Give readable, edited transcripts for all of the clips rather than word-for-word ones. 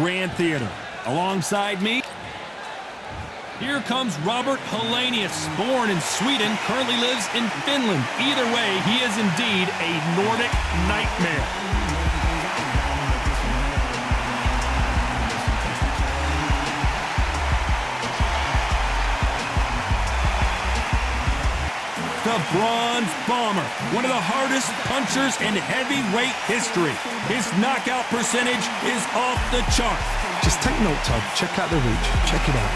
Grand Theater. Alongside me, here comes Robert Hellenius. Born in Sweden, currently lives in Finland. Either way, he is indeed a Nordic nightmare. The Bronze Bomber, one of the hardest punchers in heavyweight history. His knockout percentage is off the chart. Just take note, Todd. Check out the reach. Check it out.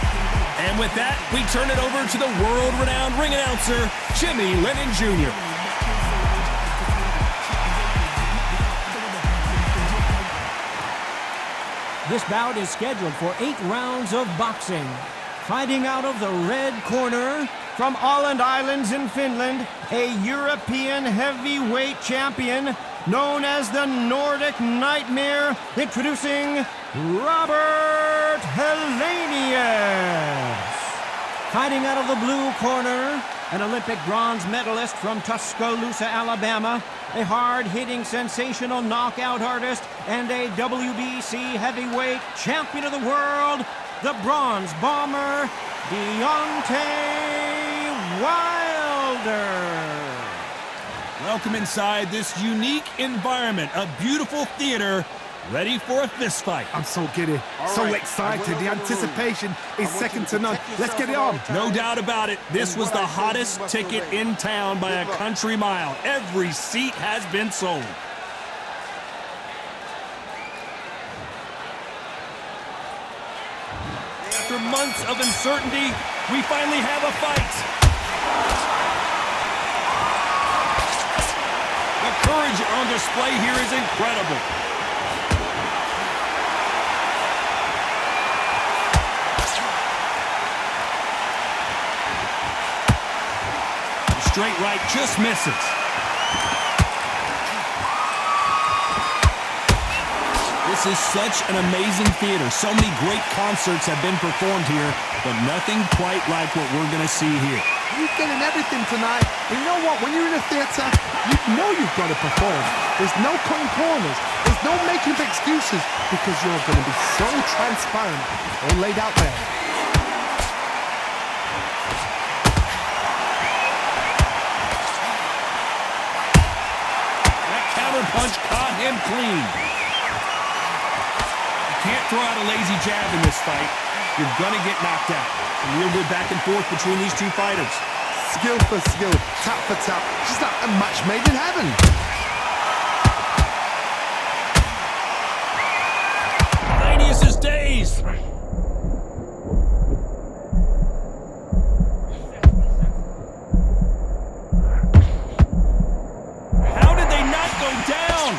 And with that, we turn it over to the world-renowned ring announcer, Jimmy Lennon Jr. This bout is scheduled for 8 rounds of boxing. Fighting out of the red corner, from Åland Islands in Finland, a European heavyweight champion known as the Nordic Nightmare, introducing Robert Hellenius. Fighting out of the blue corner, an Olympic bronze medalist from Tuscaloosa, Alabama, a hard-hitting, sensational knockout artist, and a WBC heavyweight champion of the world, the Bronze Bomber, Deontay Wilder. Welcome inside this unique environment, a beautiful theater, ready for a fist fight. I'm so giddy, so excited. The anticipation is second to none. Let's get it on. No doubt about it. This was the hottest ticket in town by a country mile. Every seat has been sold. After months of uncertainty, we finally have a fight. The courage on display here is incredible. The straight right just misses. This is such an amazing theater. So many great concerts have been performed here, but nothing quite like what we're going to see here. You're getting everything tonight. And you know what? When you're in a theater, you know you've got to perform. There's no cutting corners. There's no making excuses because you're going to be so transparent, all laid out there. That counter punch caught him clean. Can't throw out a lazy jab in this fight. You're going to get knocked out. A real good back and forth between these two fighters. Skill for skill, tap for tap. Just like a match made in heaven. Hellenius is dazed. How did they not go down?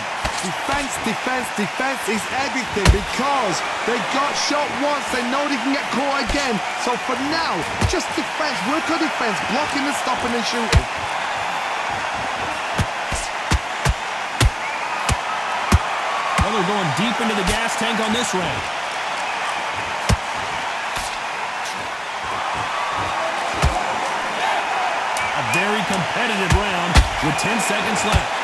Defense is everything because they got shot once, they know they can get caught again. So for now, just defense, work on defense, blocking and stopping and shooting. Well, they're going deep into the gas tank on this round. A very competitive round with 10 seconds left.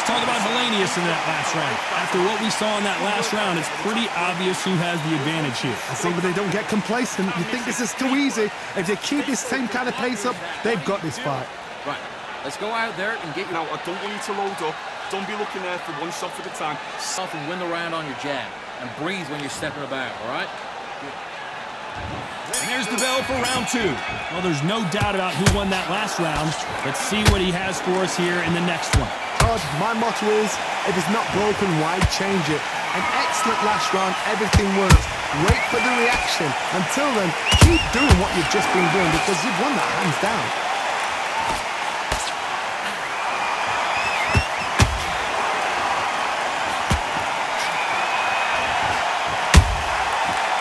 Talk about Hellenius in that last round. After what we saw in that last round, it's pretty obvious who has the advantage here. As long as they don't get complacent, you think this is too easy. If they keep this same kind of pace up, they've got this fight. Right, let's go out there and get you. Now, I don't want you to load up. Don't be looking there for one shot at a time. Yourself and win the round on your jab. And breathe when you're stepping about, all right? And there's the bell for round 2. Well, there's no doubt about who won that last round. Let's see what he has for us here in the next one. Todd, my motto is, if it's not broken, why change it? An excellent last round, everything works. Wait for the reaction. Until then, keep doing what you've just been doing because you've won that hands down.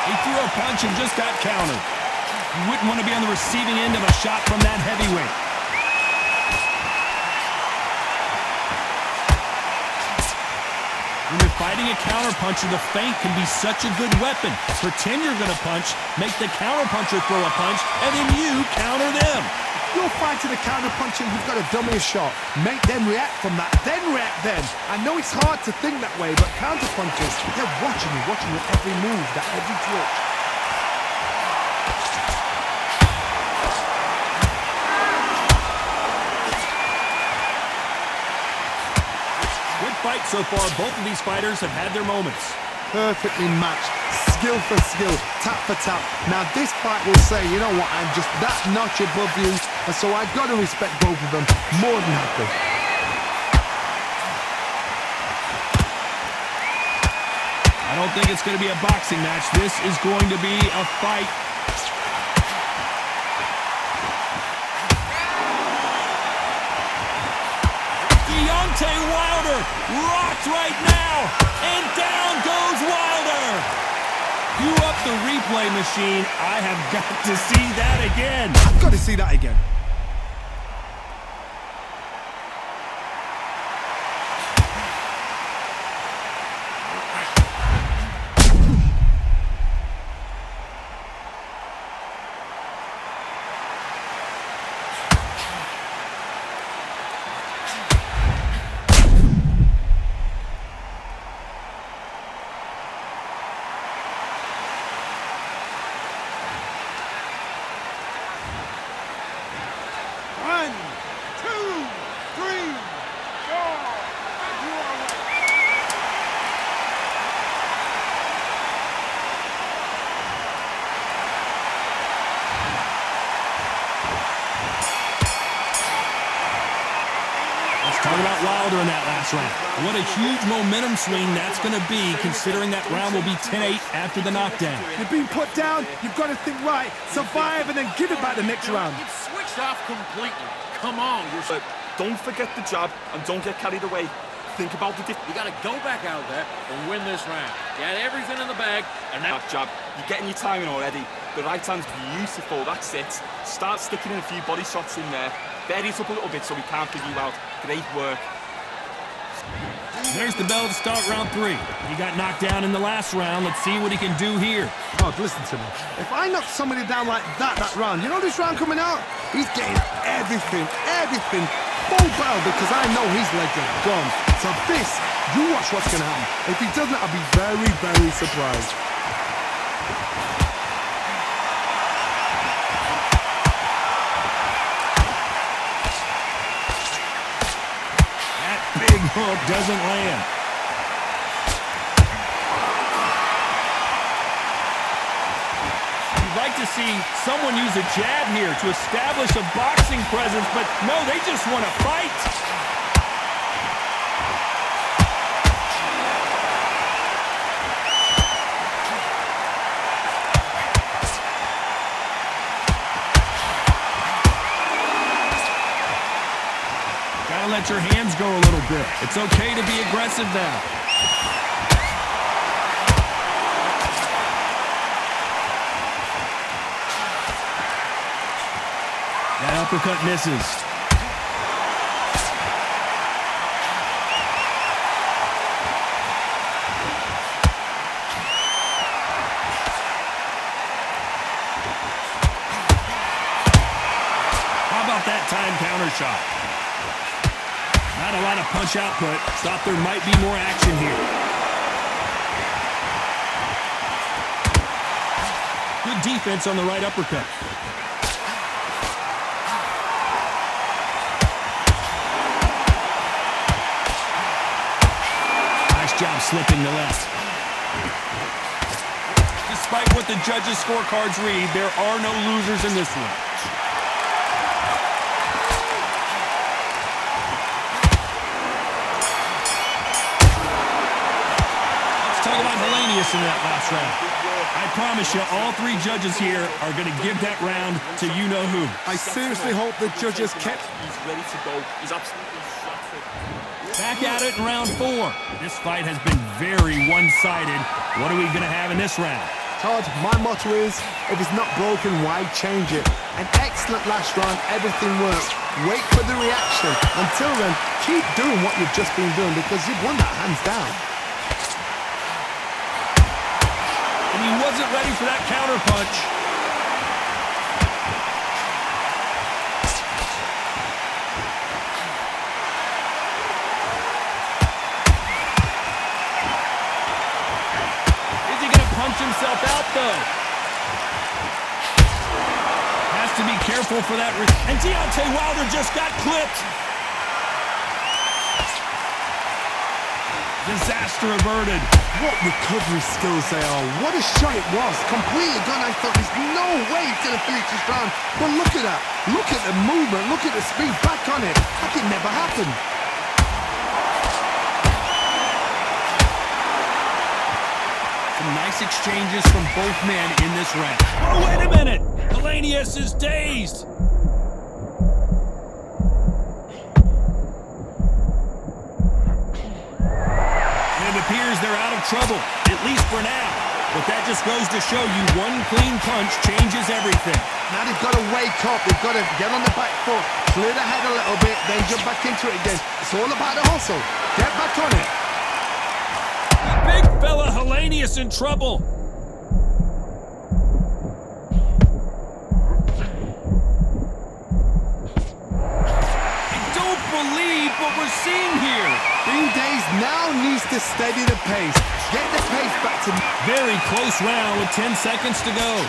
He threw a punch and just got countered. You wouldn't want to be on the receiving end of a shot from that heavyweight. When you're fighting a counterpuncher, the feint can be such a good weapon. Pretend you're going to punch, make the counterpuncher throw a punch, and then you counter them. You're fighting a counter punch and you've got to dummy a shot. Make them react from that, then react then. I know it's hard to think that way, but counter punchers, they're watching your every move, that every twitch. Good fight so far. Both of these fighters have had their moments. Perfectly matched, skill for skill, tap for tap. Now this fight will say, you know what, I'm just that notch above you, and so I've got to respect both of them more than happy. I don't think it's going to be a boxing match. This is going to be a fight. Deontay Wilder rocked right now, and down goes Wilder. Cue up the replay machine. I have got to see that again. I've got to see that again. Talk about Wilder in that last round. What a huge momentum swing that's going to be, considering that round will be 10-8 after the knockdown. You've been put down, you've got to think right, survive, and then give it back the next round. You've switched off completely. Come on, you're... Don't forget the jab and don't get carried away. Think about the You got to go back out there and win this round. You had everything in the bag, and now... that jab. You're getting your timing already. The right hand's beautiful, that's it. Start sticking in a few body shots in there. Bury it up a little bit so we can't give you out. Great work. There's the bell to start round 3. He got knocked down in the last round. Let's see what he can do here. God, listen to me. If I knock somebody down like that round, you know this round coming out? He's getting everything, full barrel, because I know his legs are gone. So this, you watch what's going to happen. If he doesn't, I'll be very, very surprised. Big hook doesn't land. You'd like to see someone use a jab here to establish a boxing presence, but no, they just want to fight. Let your hands go a little bit. It's okay to be aggressive now. That uppercut misses. How about that time counter shot? Not a lot of punch output. Thought there might be more action here. Good defense on the right uppercut. Nice job slipping the left. Despite what the judges' scorecards read, there are no losers in this one. In that last round. I promise you, all 3 judges here are going to give that round to you-know-who. I seriously hope the judges kept... He's ready to go. He's absolutely shattered. Back at it in round 4. This fight has been very one-sided. What are we going to have in this round? Todd, my motto is, if it's not broken, why change it? An excellent last round, everything worked. Wait for the reaction. Until then, keep doing what you've just been doing, because you've won that hands down. He wasn't ready for that counter punch. though. Has to be careful for that. And Deontay Wilder just got clipped. Disaster averted. What recovery skills they are. What a shot it was. Completely gone. I thought there's no way he's going to finish this round. But look at that. Look at the movement. Look at the speed. Back on it. Like it never happened. Some nice exchanges from both men in this round. Oh, wait a minute. Helenius is dazed. It appears they're out of trouble, at least for now. But that just goes to show you one clean punch changes everything. Now they've got to wake up. They've got to get on the back foot, clear the head a little bit, then jump back into it again. It's all about the hustle. Get back on it. Big fella Helenius in trouble. I don't believe what we're seeing here. Being dazed now needs to steady the pace. Get the pace back to... Very close round with 10 seconds to go.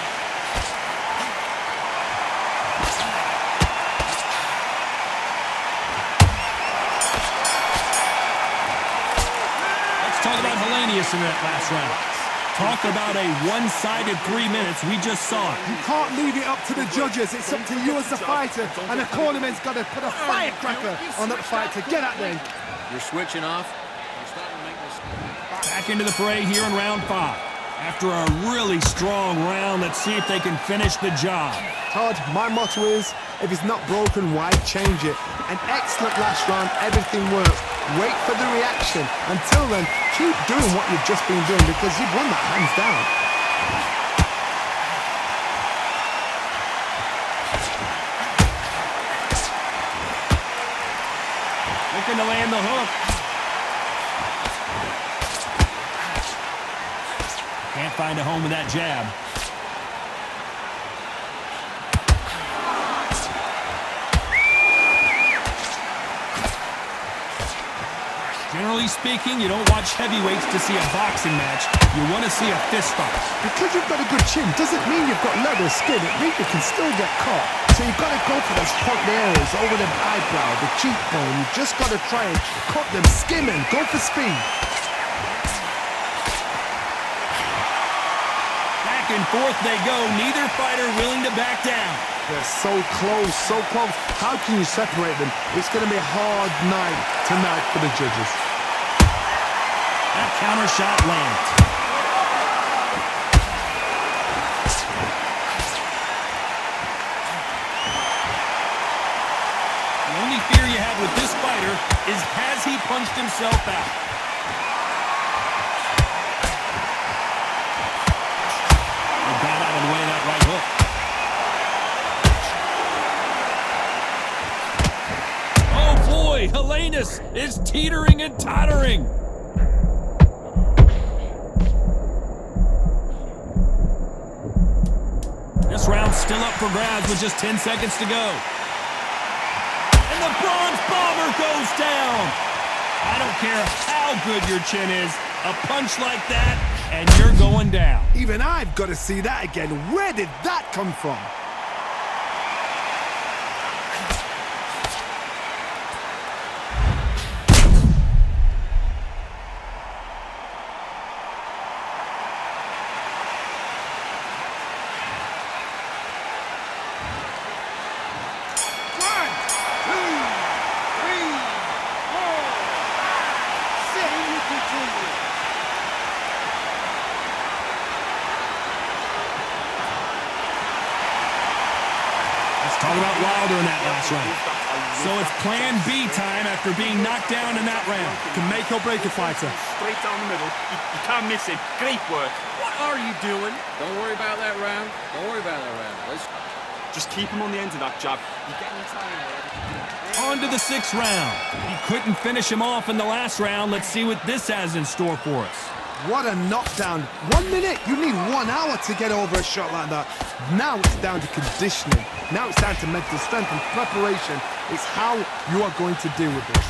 Let's talk about Helenius in that last round. Talk about a one-sided 3 minutes. We just saw it. You can't leave it up to the judges. It's up to you as the fighter. And the cornerman's got to put a firecracker on that fight to get at them. You're switching off. You're starting to make mistakes. Back into the fray here in round 5. After a really strong round, let's see if they can finish the job. Todd, my motto is, if it's not broken, why change it? An excellent last round, everything worked. Wait for the reaction. Until then, keep doing what you've just been doing because you've won that hands down. Looking to land the hook. Can't find a home with that jab. Generally speaking, you don't watch heavyweights to see a boxing match. You want to see a fist fight. Because you've got a good chin doesn't mean you've got leather skin. It means you can still get caught. So you've got to go for those point areas over the eyebrow, the cheekbone. You've just got to try and cut them, skim them, go for speed. Back and forth they go. Neither fighter willing to back down. They're so close, so close. How can you separate them? It's going to be a hard night tonight for the judges. That counter shot lands. The only fear you have with this fighter is has he punched himself out? He got out of the way of that right hook. Oh boy, Helenius is teetering and tottering. This round's still up for grabs with just 10 seconds to go. And the bronze bomber goes down. I don't care how good your chin is, a punch like that, and you're going down. Even I've got to see that again. Where did that come from? Talk about Wilder in that last round. So it's plan B time after being knocked down in that round. Can make or break a fighter. Straight down the middle. You can't miss it. Great work. What are you doing? Don't worry about that round. Don't worry about that round. Let's Just keep him on the end of that jab. You're getting tired already. On to the 6th round. He couldn't finish him off in the last round. Let's see what this has in store for us. What a knockdown. 1 minute. You need 1 hour to get over a shot like that. Now it's down to conditioning. Now it's down to mental strength and preparation. It's how you are going to deal with this.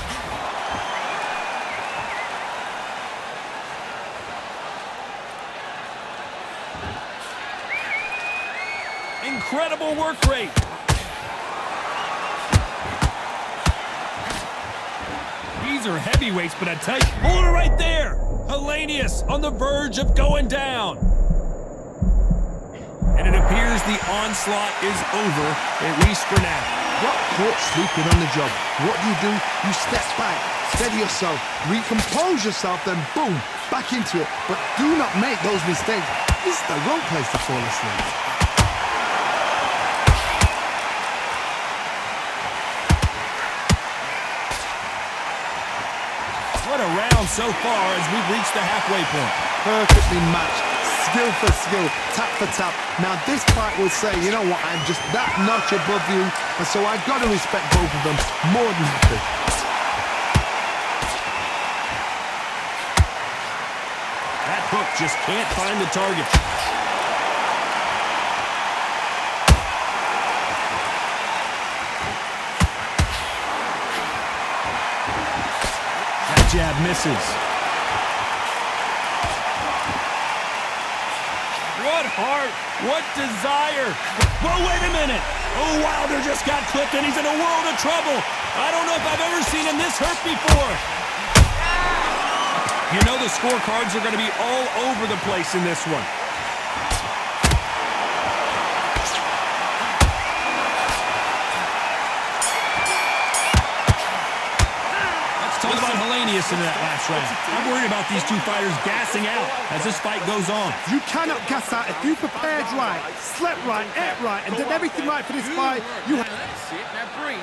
incredible work rate. These are heavyweights, but I tell you, hold it right there. Helenius on the verge of going down. And it appears the onslaught is over, at least for now. Got caught sleeping on the job. What do? You step back, steady yourself, recompose yourself, then boom, back into it. But do not make those mistakes. This is the wrong place to fall asleep. What a round so far as we've reached the halfway point. Perfectly matched, skill for skill, tap for tap. Now this fight will say, you know what, I'm just that notch above you, and so I've got to respect both of them more than happy. That hook just can't find the target. That jab misses. What heart, what desire. Whoa, wait a minute. Oh, Wilder just got clipped and he's in a world of trouble. I don't know if I've ever seen him this hurt before. You know the scorecards are going to be all over the place in this one. Let's talk about Helenius in that last round. I'm worried about these two fighters gassing out as this fight goes on. You cannot gas out if you prepared right, slept right, ate right, and did everything right for this fight. That's it. Now breathe.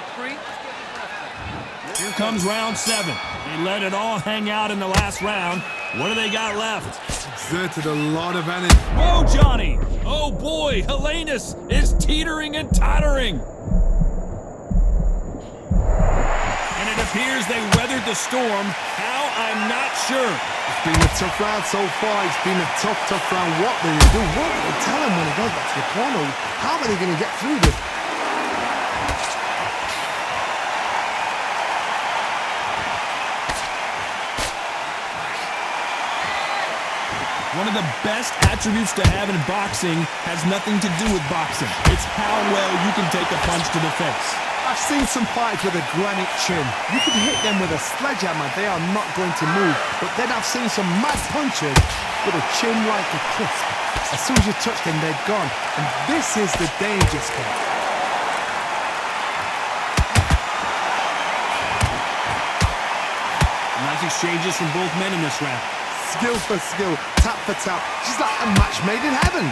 Here comes round 7. They let it all hang out in the last round. What do they got left? Exerted a lot of energy. Whoa, Johnny! Oh boy, Helenius is teetering and tottering. And it appears they weathered the storm. How, I'm not sure. It's been a tough round so far. It's been a tough round. What do you do? What do they tell him when he goes back to the corner? How are they going to get through this? One of the best attributes to have in boxing has nothing to do with boxing. It's how well you can take a punch to the face. I've seen some fights with a granite chin. You can hit them with a sledgehammer, they are not going to move. But then I've seen some mad punches with a chin like a crisp. As soon as you touch them, they're gone. And this is the danger spot. Nice exchanges from both men in this round. Skill for skill, tap for tap. She's like a match made in heaven.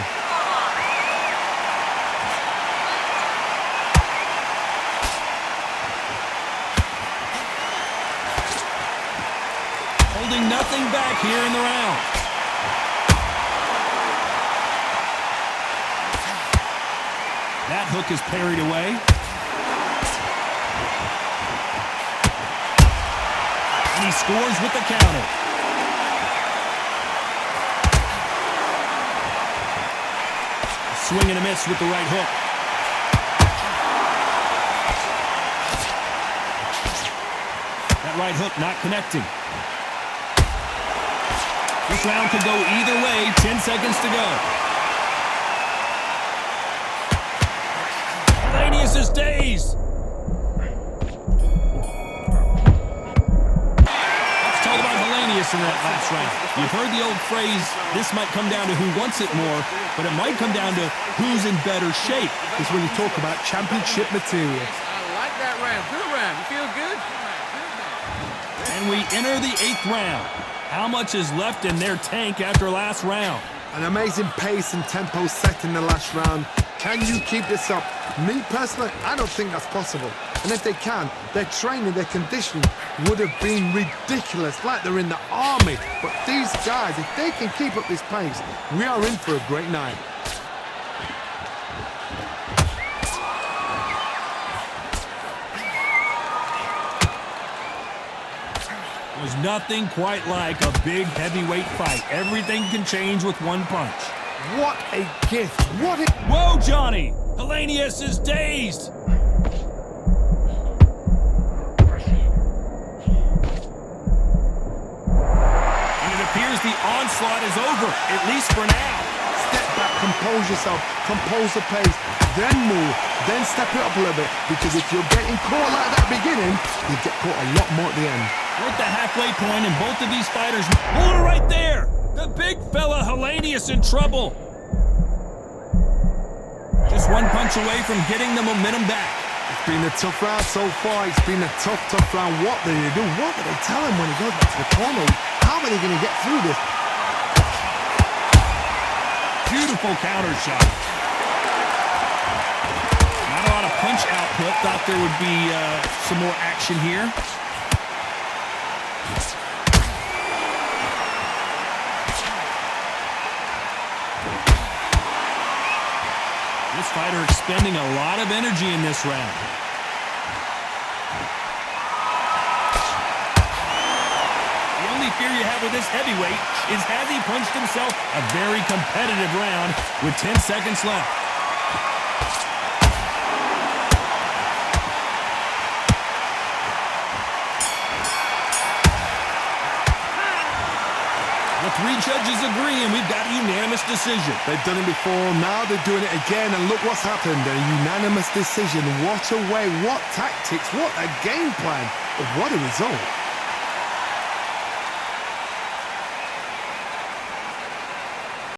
Holding nothing back here in the round. That hook is parried away. And he scores with the counter. Swing and a miss with the right hook. That right hook not connecting. This round could go either way. 10 seconds to go. Helenius is dazed. Let's talk about Helenius in that last round. You've heard the old phrase, this might come down to who wants it more, but it might come down to who's in better shape. Is when you talk about championship material. I like that round. Good round. You feel good? And we enter the 8th round. How much is left in their tank after last round? An amazing pace and tempo set in the last round. Can you keep this up? Me personally, I don't think that's possible. And if they can, their training, their conditioning would have been ridiculous, like they're in the army. But these guys, if they can keep up this pace, we are in for a great night. There's nothing quite like a big heavyweight fight. Everything can change with one punch. What a gift. What a... Whoa, Johnny! Helenius is dazed! And it appears the onslaught is over, at least for now. Step back, compose yourself, compose the pace. then move, then step it up a little bit. Because if you're getting caught like that at the beginning, you get caught a lot more at the end. We're at the halfway point, and both of these fighters... Oh, right there! The big fella Helenius in trouble. Just one punch away from getting the momentum back. It's been a tough round so far. It's been a tough round. What do they do? What do they tell him when he goes back to the corner? How are they going to get through this? Beautiful counter shot. Not a lot of punch output. Thought there would be some more action here. This fighter expending a lot of energy in this round. The only fear you have with this heavyweight is has he punched himself a very competitive round with 10 seconds left. The three judges agree, and we've got a unanimous decision. They've done it before, now they're doing it again, and look what's happened. A unanimous decision. What a way, what tactics, what a game plan. What a result.